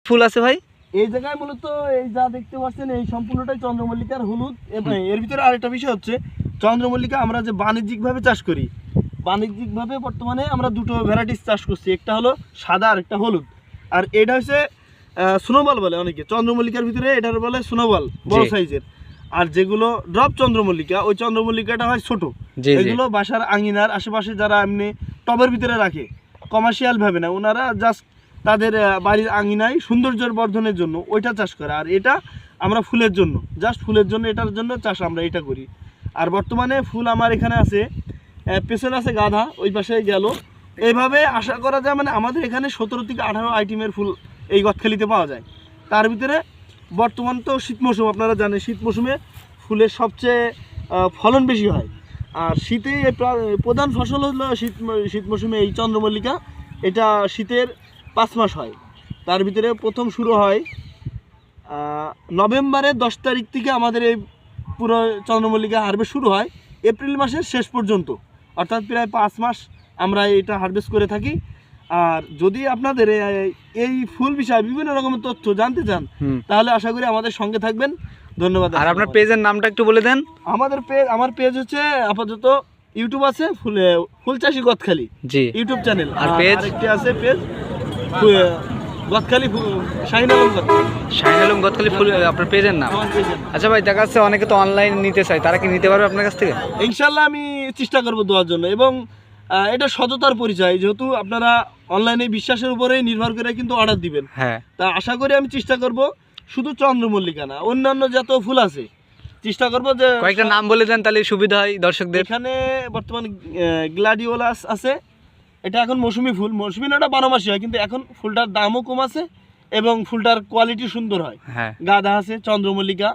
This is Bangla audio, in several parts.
ফুল আছে ভাই? এই জায়গায় মূলত এই যা দেখতে পাচ্ছেন এই সম্পূর্ণটাই চন্দ্রমল্লিকার হলুদ। এবং এর ভিতরে আরেকটা বিষয় হচ্ছে চন্দ্রমল্লিকা আমরা যে বাণিজ্যিকভাবে চাষ করি, বাণিজ্যিকভাবে বর্তমানে আমরা দুটো ভ্যারাইটিস চাষ করছি, একটা হলো সাদা আর একটা হলুদ। আর এটা হচ্ছে স্নোবল বলে অনেকে, চন্দ্রমল্লিকার ভিতরে এটার বলে স্নোবল, বড় সাইজের। আর যেগুলো ড্রপ চন্দ্রমল্লিকা, ওই চন্দ্রমল্লিকাটা হয় ছোট। এগুলো বাসার আঙিনার আশেপাশে যারা এমনি টবের ভিতরে রাখে, কমার্শিয়াল ভাবে না, ওনারা জাস্ট তাদের বাড়ির আঙিনায় সৌন্দর্যের বর্ধনের জন্য ওইটা চাষ করে। আর এটা আমরা ফুলের জন্য, জাস্ট ফুলের জন্য, এটার জন্য চাষ আমরা এটা করি। আর বর্তমানে ফুল আমার এখানে আছে, পেছনে আছে গাধা, ওই পাশে গেল। এইভাবে আশা করা যায় মানে আমাদের এখানে 17 থেকে 18 আইটেমের ফুল এই গদখালিতে পাওয়া যায়। তার ভিতরে বর্তমান তো শীত মৌসুম, আপনারা জানেন শীত মৌসুমে ফুলের সবচেয়ে ফলন বেশি হয়। আর শীতে প্রধান ফসল হলো শীত মৌসুমে এই চন্দ্রমল্লিকা। এটা শীতের 5 মাস হয়। তার ভিতরে প্রথম শুরু হয় নভেম্বরের 10 তারিখ থেকে আমাদের এই পুরো চন্দ্রমল্লিকা হারভেস্ট শুরু হয় এপ্রিল মাসের শেষ পর্যন্ত, অর্থাৎ প্রায় 5 মাস আমরা এটা হারভেস্ট করে থাকি। আর যদি আপনাদের এই ফুল বিষয়ে বিভিন্ন রকমের তথ্য জানতে চান তাহলে আশা করি আমাদের সঙ্গে থাকবেন। ধন্যবাদ। আর আপনার পেজের নামটা একটু বলে দেন। আমার পেজ হচ্ছে আপাতত ইউটিউব আছে ফুল চাষি গদখালি ইউটিউব চ্যানেল। আর পেজ আরেকটি আছে পেজ গদখালি শাহিন আলম গদখালি ফুল, আপনার পেজের নাম। আচ্ছা ভাই, দেখা যাচ্ছে অনেকে তো অনলাইন নিতে চায়, তারা কি নিতে পারবে আপনার কাছ থেকে? ইনশাল্লাহ আমি চেষ্টা করবো দেওয়ার জন্য। এবং এটা সততার পরিচয়, যেহেতু আপনারা অনলাইনে বিশ্বাসের উপরেই নির্ভর করে কিন্তু অর্ডার দিবেন। হ্যাঁ, তা আশা করি আমি চেষ্টা করব শুধু চন্দ্রমল্লিকা না, অন্যান্য যত ফুল আছে চেষ্টা করব যে কয়েকটা নাম বলে দেন, তাহলে সুবিধা হয় দর্শকদের। এখানে বর্তমান গ্লাডিওলাস আছে, এটা এখন মৌসুমি ফুল, মৌসুমি না, ওটা 12 মাসই হয়, কিন্তু এখন ফুলটার দামও কম আছে এবং ফুলটার কোয়ালিটি সুন্দর হয়। হ্যাঁ, গাঁদা আছে, চন্দ্রমল্লিকা,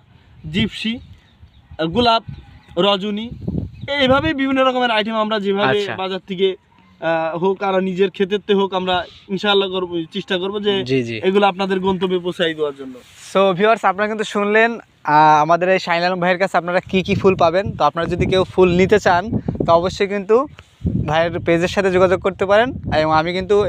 জিপসি, গোলাপ, রজনী, এইভাবে বিভিন্ন রকমের আইটেম আমরা যেভাবে বাজার থেকে হোক আর নিজের ক্ষেত্রে হোক আমরা ইনশাআল্লাহ চেষ্টা করবো যে এগুলো আপনাদের গন্তব্যে পৌঁছাই দেওয়ার জন্য। সো ভিউয়ার্স, আপনারা কিন্তু শুনলেন আমাদের এই শাহিন আলম ভাইয়ের কাছে আপনারা কি কি ফুল পাবেন। তো আপনারা যদি কেউ ফুল নিতে চান তো অবশ্যই কিন্তু ভাইয়ের পেজের সাথে যোগাযোগ করতে পারেন। এবং আমি কিন্তু